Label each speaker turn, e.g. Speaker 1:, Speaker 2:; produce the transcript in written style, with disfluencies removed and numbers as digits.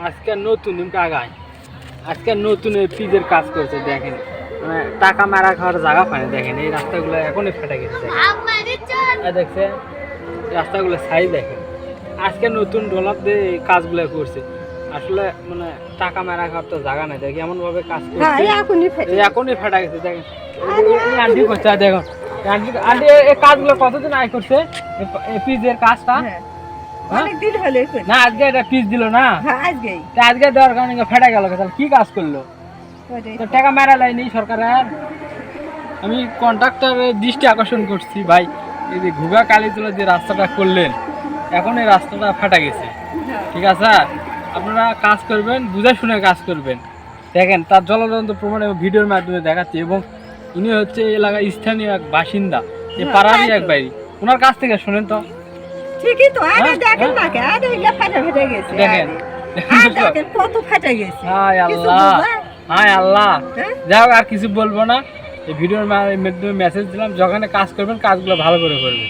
Speaker 1: আজকে নতুন কাগায় আজকে নতুন পিজের কাজ করছে দেখেন, মানে টাকা মারা খাওয়ার জায়গা পায় না। দেখেন এই রাস্তাগুলো এখনই ফেটে গেছে, দেখছেন রাস্তাগুলো সাইজ দেখেন। আজকে নতুন ডলার দিয়ে এই কাজগুলো করছে। আসলে মানে টাকা মারা খাওয়ার তো জায়গা নাই, দেখি এমন ভাবে কাজ করছে এখনই ফেটে গেছে। দেখেন আন্টি করছে, দেখুন আন্টি এই কাজগুলো কতদিন আয় করছে এই পিজের কাজটা? না আজকে এটা পিস দিল না, আজকে দেওয়ার কারণে ফেটে গেল। তাহলে কি কাজ করলো? টাকা মেরা লাইনি সরকারের। আমি কন্ট্রাক্টরের দৃষ্টি আকর্ষণ করছি ভাই, এই যে ঘুগা কালীতলা যে রাস্তাটা করলেন, এখন এই রাস্তাটা ফাটা গেছে। ঠিক আছে, আপনারা কাজ করবেন, বুঝে শুনে কাজ করবেন। দেখেন তার জ্বলন্ত প্রমাণ ভিডিওর মাধ্যমে দেখাচ্ছি। এবং উনি হচ্ছে এই এলাকার স্থানীয় এক বাসিন্দা, এই পাড়ারই এক বাইরে। ওনার কাছ থেকে শোনেন তো।
Speaker 2: ঠিকই তো, আরে দেখেন না কে, আরে এগুলা ফেটে গেছে।
Speaker 1: দেখেন
Speaker 2: দেখেন কত ফেটে গেছে।
Speaker 1: হায় আল্লাহ, হায় আল্লাহ। যাই হোক আর কিছু বলবো না, এই ভিডিওর মাধ্যমে মেসেজ দিলাম, যখন কাজ করবেন কাজগুলো ভালো করে করবেন।